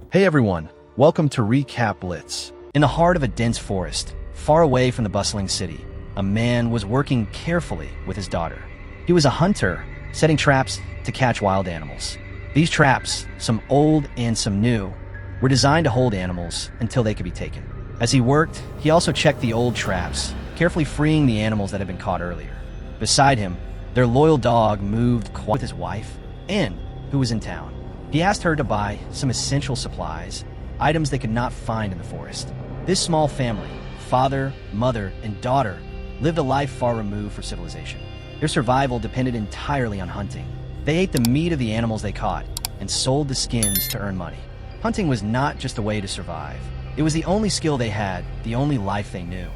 Hey everyone, welcome to Recap Blitz. In the heart of a dense forest, far away from the bustling city, a man was working carefully with his daughter. He was a hunter, setting traps to catch wild animals. These traps, some old and some new, were designed to hold animals until they could be taken. As he worked, he also checked the old traps, carefully freeing the animals that had been caught earlier. Beside him, their loyal dog moved quietly with his wife, Anne, who was in town. He asked her to buy some essential supplies, items they could not find in the forest. This small family, father, mother, and daughter, lived a life far removed from civilization. Their survival depended entirely on hunting. They ate the meat of the animals they caught and sold the skins to earn money. Hunting was not just a way to survive. It was the only skill they had, the only life they knew.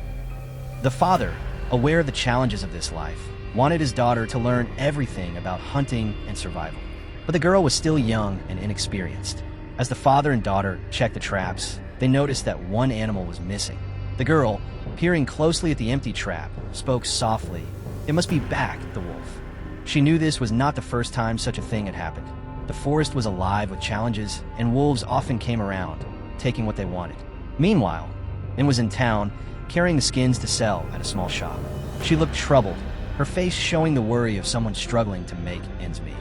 The father, aware of the challenges of this life, wanted his daughter to learn everything about hunting and survival. But the girl was still young and inexperienced. As the father and daughter checked the traps, they noticed that one animal was missing. The girl, peering closely at the empty trap, spoke softly. It must be Back, the wolf. She knew this was not the first time such a thing had happened. The forest was alive with challenges, and wolves often came around, taking what they wanted. Meanwhile, Anne was in town, carrying the skins to sell at a small shop. She looked troubled, her face showing the worry of someone struggling to make ends meet.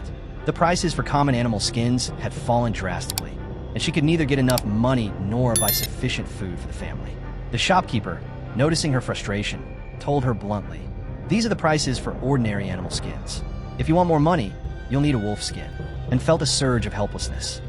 The prices for common animal skins had fallen drastically, and she could neither get enough money nor buy sufficient food for the family. The shopkeeper, noticing her frustration, told her bluntly, "These are the prices for ordinary animal skins. If you want more money, you'll need a wolf skin," and felt a surge of helplessness.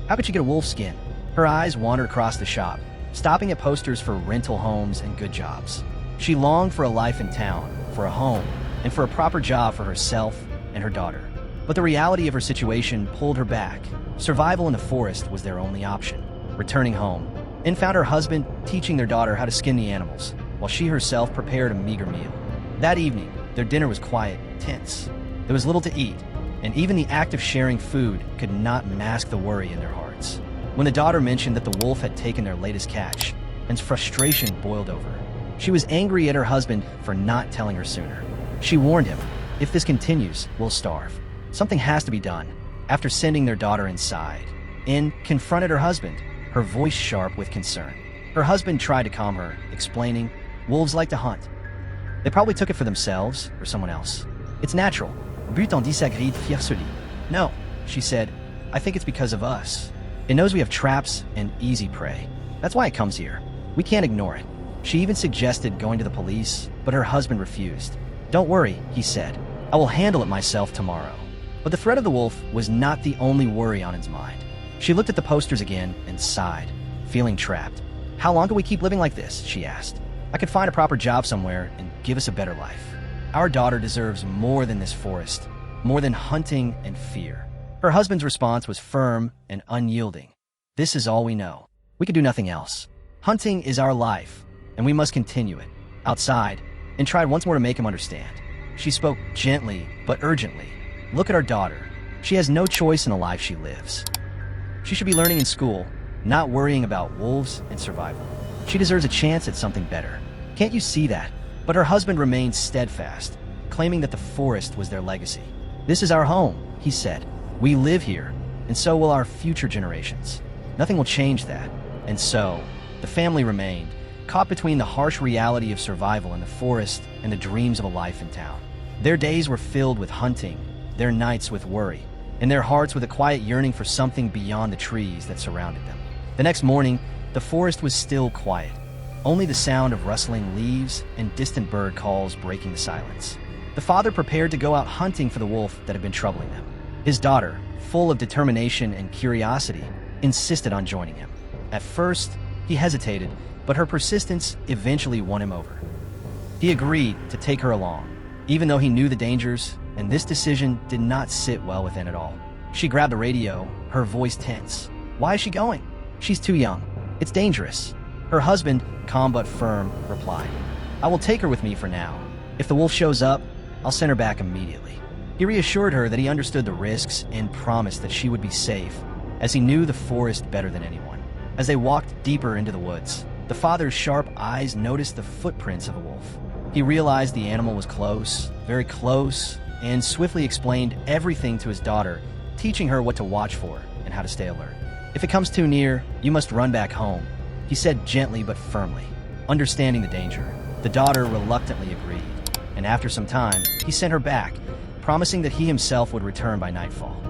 How could she get a wolf skin? Her eyes wandered across the shop, stopping at posters for rental homes and good jobs. She longed for a life in town, for a home, and for a proper job for herself and her daughter. But the reality of her situation pulled her back. Survival in the forest was their only option. Returning home, Anne found her husband teaching their daughter how to skin the animals, while she herself prepared a meager meal. That evening, their dinner was quiet, tense. There was little to eat, and even the act of sharing food could not mask the worry in their hearts. When the daughter mentioned that the wolf had taken their latest catch, Anne's frustration boiled over. She was angry at her husband for not telling her sooner. She warned him, "If this continues, we'll starve. Something has to be done." After sending their daughter inside, Anne confronted her husband, her voice sharp with concern. Her husband tried to calm her, explaining, "Wolves like to hunt. They probably took it for themselves or someone else. It's natural. But on disagree fier celui." "No," she said, "I think it's because of us. It knows we have traps and easy prey. That's why it comes here. We can't ignore it." She even suggested going to the police, but her husband refused. "Don't worry," he said. "I will handle it myself tomorrow." But the threat of the wolf was not the only worry on Anne's mind. She looked at the posters again and sighed, feeling trapped. "How long can we keep living like this?" she asked. "I could find a proper job somewhere and give us a better life. Our daughter deserves more than this forest, more than hunting and fear." Her husband's response was firm and unyielding. "This is all we know. We can do nothing else. Hunting is our life, and we must continue it." Outside, Anne tried once more to make him understand. She spoke gently but urgently. "Look at our daughter. She has no choice in the life she lives. She should be learning in school, not worrying about wolves and survival. She deserves a chance at something better. Can't you see that?" But her husband remained steadfast, claiming that the forest was their legacy. "This is our home," he said. "We live here, and so will our future generations. Nothing will change that." And so, the family remained, caught between the harsh reality of survival in the forest and the dreams of a life in town. Their days were filled with hunting, their nights with worry, and their hearts with a quiet yearning for something beyond the trees that surrounded them. The next morning, the forest was still quiet, only the sound of rustling leaves and distant bird calls breaking the silence. The father prepared to go out hunting for the wolf that had been troubling them. His daughter, full of determination and curiosity, insisted on joining him. At first, he hesitated, but her persistence eventually won him over. He agreed to take her along, even though he knew the dangers, and this decision did not sit well with Anne at all. She grabbed the radio, her voice tense. "Why is she going? She's too young. It's dangerous." Her husband, calm but firm, replied, "I will take her with me for now. If the wolf shows up, I'll send her back immediately." He reassured her that he understood the risks and promised that she would be safe, as he knew the forest better than anyone. As they walked deeper into the woods, the father's sharp eyes noticed the footprints of a wolf. He realized the animal was close, very close, and swiftly explained everything to his daughter, teaching her what to watch for and how to stay alert. If it comes too near, you must run back home, he said gently but firmly. Understanding the danger, the daughter reluctantly agreed, and after some time, he sent her back, promising that he himself would return by nightfall.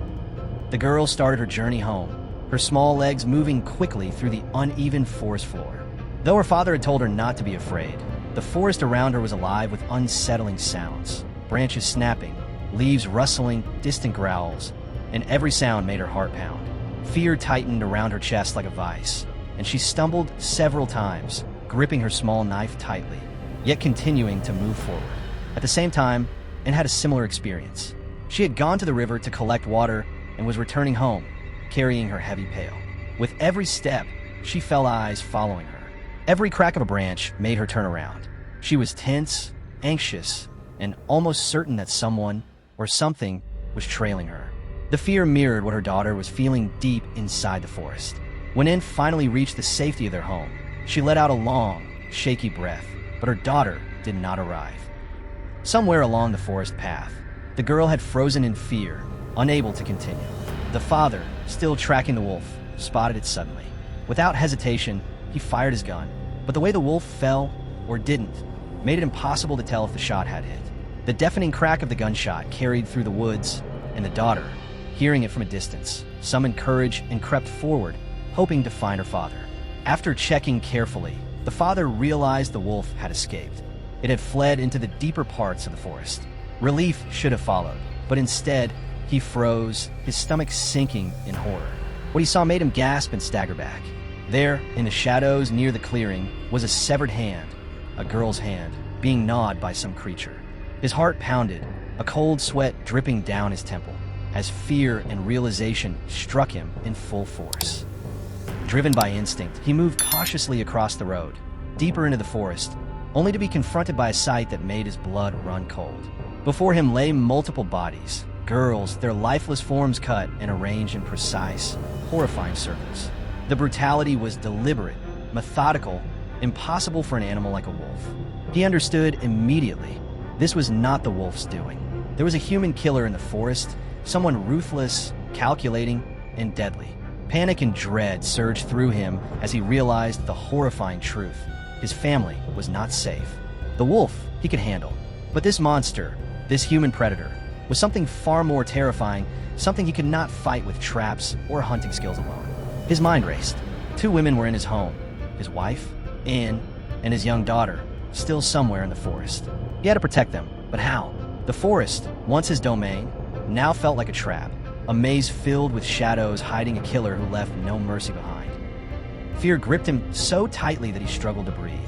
The girl started her journey home, her small legs moving quickly through the uneven forest floor. Though her father had told her not to be afraid, the forest around her was alive with unsettling sounds, branches snapping, leaves rustling, distant growls, and every sound made her heart pound. Fear tightened around her chest like a vice, and she stumbled several times, gripping her small knife tightly, yet continuing to move forward. At the same time, Anne had a similar experience. She had gone to the river to collect water and was returning home, carrying her heavy pail. With every step, she felt eyes following her. Every crack of a branch made her turn around. She was tense, anxious, and almost certain that someone or something was trailing her. The fear mirrored what her daughter was feeling deep inside the forest. When Anne finally reached the safety of their home, she let out a long, shaky breath, but her daughter did not arrive. Somewhere along the forest path, the girl had frozen in fear, unable to continue. The father, still tracking the wolf, spotted it suddenly. Without hesitation, he fired his gun, but the way the wolf fell, or didn't, made it impossible to tell if the shot had hit. The deafening crack of the gunshot carried through the woods, and the daughter, hearing it from a distance, summoned courage and crept forward, hoping to find her father. After checking carefully, the father realized the wolf had escaped. It had fled into the deeper parts of the forest. Relief should have followed, but instead, he froze, his stomach sinking in horror. What he saw made him gasp and stagger back. There, in the shadows near the clearing, was a severed hand, a girl's hand, being gnawed by some creature. His heart pounded, a cold sweat dripping down his temple, as fear and realization struck him in full force. Driven by instinct, he moved cautiously across the road, deeper into the forest, only to be confronted by a sight that made his blood run cold. Before him lay multiple bodies, girls, their lifeless forms cut and arranged in precise, horrifying circles. The brutality was deliberate, methodical, impossible for an animal like a wolf. He understood immediately. This was not the wolf's doing. There was a human killer in the forest, someone ruthless, calculating, and deadly. Panic and dread surged through him as he realized the horrifying truth. His family was not safe. The wolf he could handle, but this monster, this human predator, was something far more terrifying, something he could not fight with traps or hunting skills alone. His mind raced. 2 women were in his home, his wife, Anne, and his young daughter, still somewhere in the forest. He had to protect them, but how? The forest, once his domain, now felt like a trap, a maze filled with shadows hiding a killer who left no mercy behind. Fear gripped him so tightly that he struggled to breathe.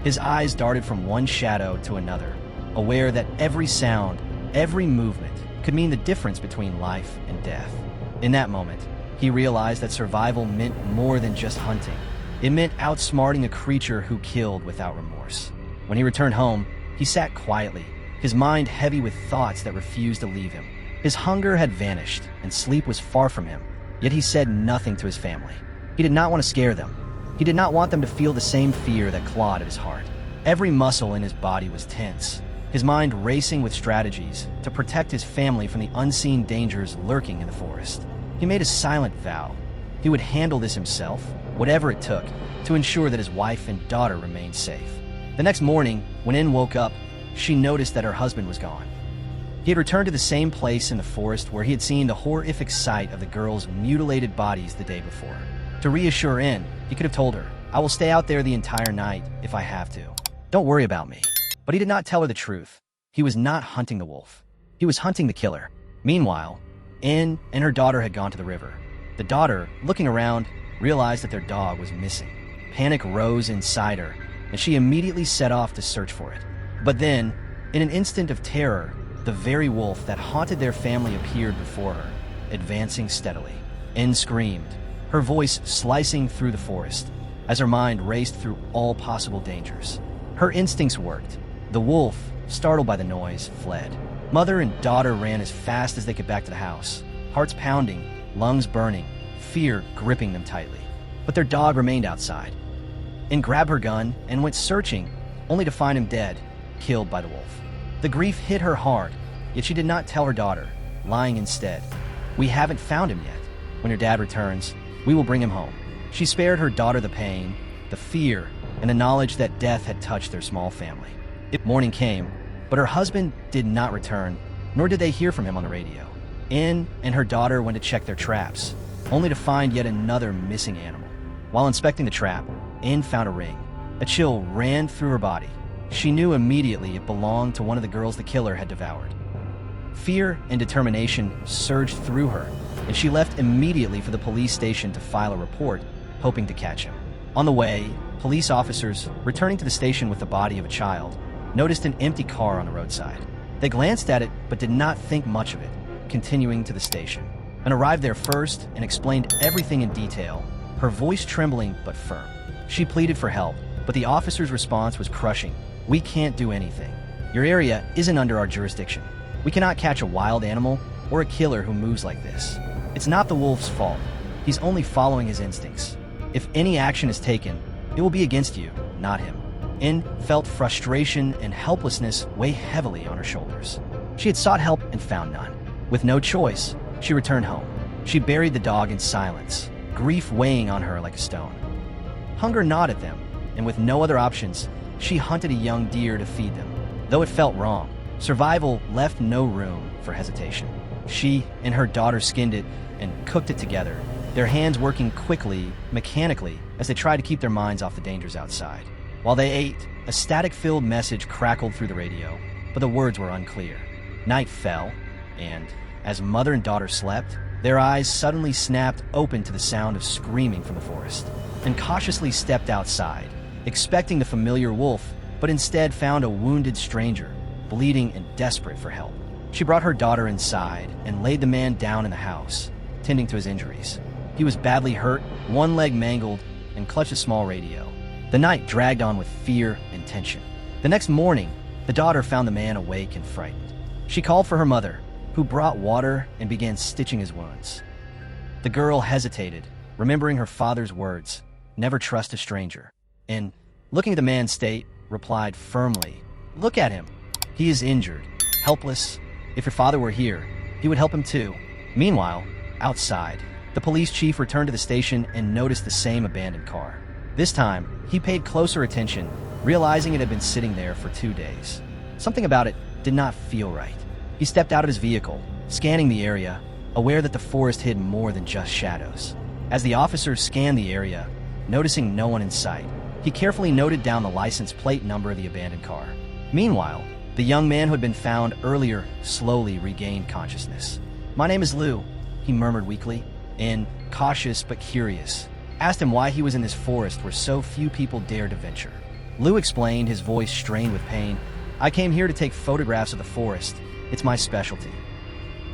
His eyes darted from one shadow to another, aware that every sound, every movement could mean the difference between life and death. In that moment, he realized that survival meant more than just hunting. It meant outsmarting a creature who killed without remorse. When he returned home, he sat quietly, his mind heavy with thoughts that refused to leave him. His hunger had vanished, and sleep was far from him, yet he said nothing to his family. He did not want to scare them. He did not want them to feel the same fear that clawed at his heart. Every muscle in his body was tense, his mind racing with strategies to protect his family from the unseen dangers lurking in the forest. He made a silent vow. He would handle this himself, whatever it took, to ensure that his wife and daughter remained safe. The next morning, when Anne woke up, she noticed that her husband was gone. He had returned to the same place in the forest where he had seen the horrific sight of the girls' mutilated bodies the day before. To reassure Anne, he could have told her, "I will stay out there the entire night if I have to. Don't worry about me." But he did not tell her the truth. He was not hunting the wolf. He was hunting the killer. Meanwhile, Anne and her daughter had gone to the river. The daughter, looking around, realized that their dog was missing. Panic rose inside her, and she immediately set off to search for it. But then, in an instant of terror, the very wolf that haunted their family appeared before her, advancing steadily. Anne screamed, her voice slicing through the forest, as her mind raced through all possible dangers. Her instincts worked. The wolf, startled by the noise, fled. Mother and daughter ran as fast as they could back to the house, hearts pounding, lungs burning, fear gripping them tightly. But their dog remained outside. Anne grabbed her gun and went searching, only to find him dead, killed by the wolf. The grief hit her hard, yet she did not tell her daughter, lying instead, "We haven't found him yet. When your dad returns, We will bring him home. She spared her daughter the pain, the fear, and the knowledge that death had touched their small family. Morning came, but her husband did not return, nor did they hear from him on the radio. Anne and her daughter went to check their traps, only to find yet another missing animal. While inspecting the trap, Anne found a ring. A chill ran through her body. She knew immediately it belonged to one of the girls the killer had devoured. Fear and determination surged through her, and she left immediately for the police station to file a report, hoping to catch him. On the way, police officers, returning to the station with the body of a child, noticed an empty car on the roadside. They glanced at it but did not think much of it, continuing to the station. And arrived there first and explained everything in detail, her voice trembling but firm. She pleaded for help, but the officer's response was crushing. "We can't do anything. Your area isn't under our jurisdiction. We cannot catch a wild animal or a killer who moves like this. It's not the wolf's fault. He's only following his instincts. If any action is taken, it will be against you, not him." Anne felt frustration and helplessness weigh heavily on her shoulders. She had sought help and found none. With no choice, she returned home. She buried the dog in silence, grief weighing on her like a stone. Hunger gnawed at them, and with no other options, she hunted a young deer to feed them. Though it felt wrong, survival left no room for hesitation. She and her daughter skinned it and cooked it together, their hands working quickly, mechanically, as they tried to keep their minds off the dangers outside. While they ate, a static-filled message crackled through the radio, but the words were unclear. Night fell, and, as mother and daughter slept, their eyes suddenly snapped open to the sound of screaming from the forest, and cautiously stepped outside, expecting the familiar wolf, but instead found a wounded stranger, bleeding and desperate for help. She brought her daughter inside and laid the man down in the house, tending to his injuries. He was badly hurt, one leg mangled, and clutched a small radio. The night dragged on with fear and tension. The next morning, the daughter found the man awake and frightened. She called for her mother, who brought water and began stitching his wounds. The girl hesitated, remembering her father's words, "Never trust a stranger," and, looking at the man's state, replied firmly, "Look at him. He is injured, helpless. If your father were here, he would help him too." Meanwhile, outside, the police chief returned to the station and noticed the same abandoned car. This time, he paid closer attention, realizing it had been sitting there for 2 days. Something about it did not feel right. He stepped out of his vehicle, scanning the area, aware that the forest hid more than just shadows. As the officers scanned the area, noticing no one in sight, he carefully noted down the license plate number of the abandoned car. Meanwhile, the young man who had been found earlier slowly regained consciousness. "My name is Lou," he murmured weakly, and, cautious but curious, asked him why he was in this forest where so few people dared to venture. Lou explained, his voice strained with pain, "I came here to take photographs of the forest. It's my specialty.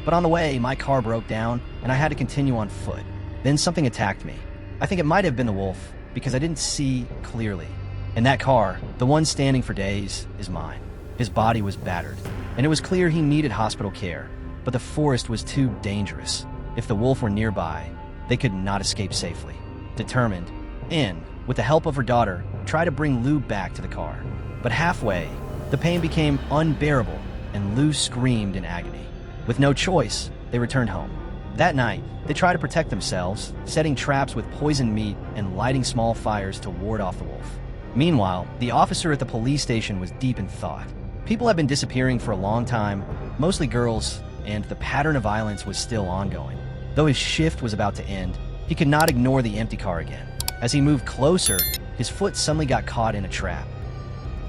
But on the way, my car broke down, and I had to continue on foot. Then something attacked me. I think it might have been the wolf, because I didn't see clearly. And that car, the one standing for days, is mine." His body was battered, and it was clear he needed hospital care, but the forest was too dangerous. If the wolf were nearby, they could not escape safely. Determined, Anne, with the help of her daughter, tried to bring Lou back to the car. But halfway, the pain became unbearable, and Lou screamed in agony. With no choice, they returned home. That night, they tried to protect themselves, setting traps with poisoned meat and lighting small fires to ward off the wolf. Meanwhile, the officer at the police station was deep in thought. People had been disappearing for a long time, mostly girls, and the pattern of violence was still ongoing. Though his shift was about to end, he could not ignore the empty car again. As he moved closer, his foot suddenly got caught in a trap.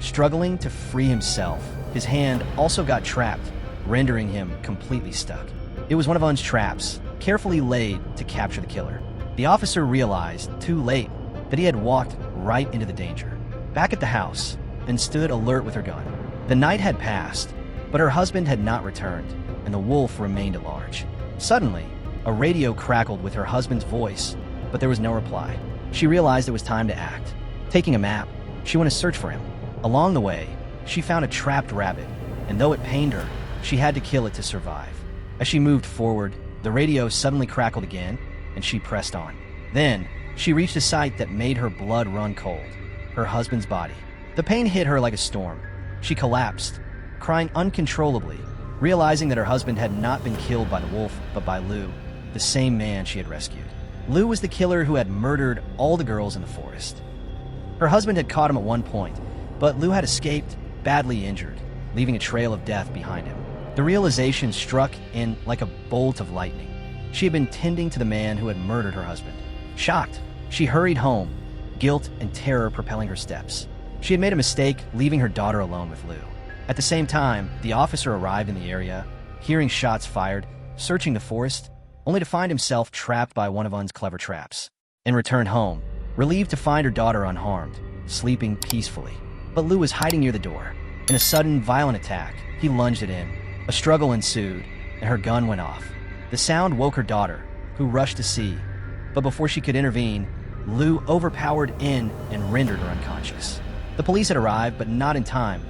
Struggling to free himself, his hand also got trapped, rendering him completely stuck. It was one of Un's traps, carefully laid to capture the killer. The officer realized, too late, that he had walked right into the danger. Back at the house, and stood alert with her gun. The night had passed, but her husband had not returned, and the wolf remained at large. Suddenly, a radio crackled with her husband's voice, but there was no reply. She realized it was time to act. Taking a map, she went to search for him. Along the way, she found a trapped rabbit, and though it pained her, she had to kill it to survive. As she moved forward, the radio suddenly crackled again, and she pressed on. Then, she reached a sight that made her blood run cold. Her husband's body. The pain hit her like a storm. She collapsed, crying uncontrollably, realizing that her husband had not been killed by the wolf, but by Lou, the same man she had rescued. Lou was the killer who had murdered all the girls in the forest. Her husband had caught him at one point, but Lou had escaped, badly injured, leaving a trail of death behind him. The realization struck in like a bolt of lightning. She had been tending to the man who had murdered her husband. Shocked, she hurried home, guilt and terror propelling her steps. She had made a mistake, leaving her daughter alone with Lou. At the same time, the officer arrived in the area, hearing shots fired, searching the forest, only to find himself trapped by one of Un's clever traps, and returned home, relieved to find her daughter unharmed, sleeping peacefully. But Lou was hiding near the door. In a sudden, violent attack, he lunged it in. A struggle ensued, and her gun went off. The sound woke her daughter, who rushed to see. But before she could intervene, Lou overpowered In and rendered her unconscious. The police had arrived, but not in time.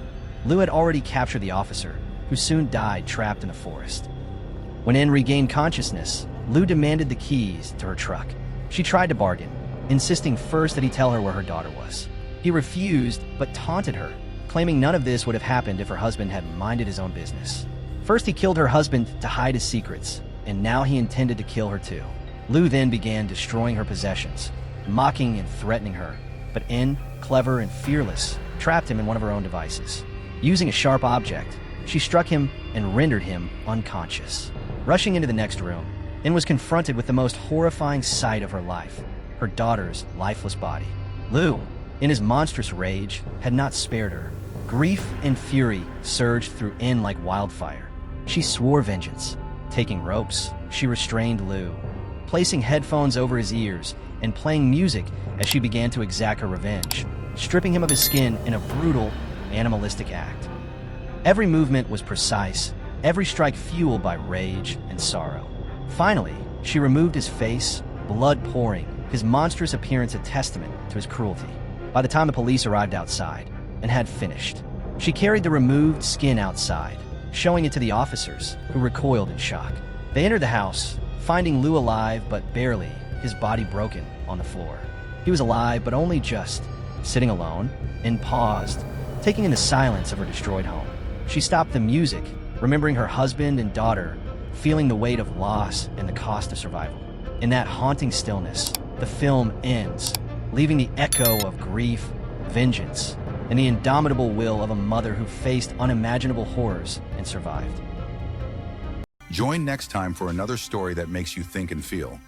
Lou had already captured the officer, who soon died trapped in the forest. When In regained consciousness, Lou demanded the keys to her truck. She tried to bargain, insisting first that he tell her where her daughter was. He refused, but taunted her, claiming none of this would have happened if her husband had minded his own business. First, he killed her husband to hide his secrets, and now he intended to kill her too. Lou then began destroying her possessions, mocking and threatening her, but In, clever and fearless, trapped him in one of her own devices. Using a sharp object, she struck him and rendered him unconscious. Rushing into the next room, In was confronted with the most horrifying sight of her life, her daughter's lifeless body. Lou, in his monstrous rage, had not spared her. Grief and fury surged through In like wildfire. She swore vengeance. Taking ropes, she restrained Lou, placing headphones over his ears and playing music as she began to exact her revenge, stripping him of his skin in a brutal, animalistic act. Every movement was precise, every strike fueled by rage and sorrow. Finally, she removed his face, blood pouring, his monstrous appearance a testament to his cruelty. By the time the police arrived outside and had finished, she carried the removed skin outside, showing it to the officers, who recoiled in shock. They entered the house, finding Lou alive but barely, his body broken on the floor. He was alive, but only just, sitting alone, and paused, taking in the silence of her destroyed home. She stopped the music, remembering her husband and daughter, feeling the weight of loss and the cost of survival. In that haunting stillness, the film ends, leaving the echo of grief, vengeance, and the indomitable will of a mother who faced unimaginable horrors and survived. Join next time for another story that makes you think and feel.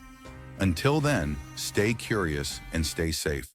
Until then, stay curious and stay safe.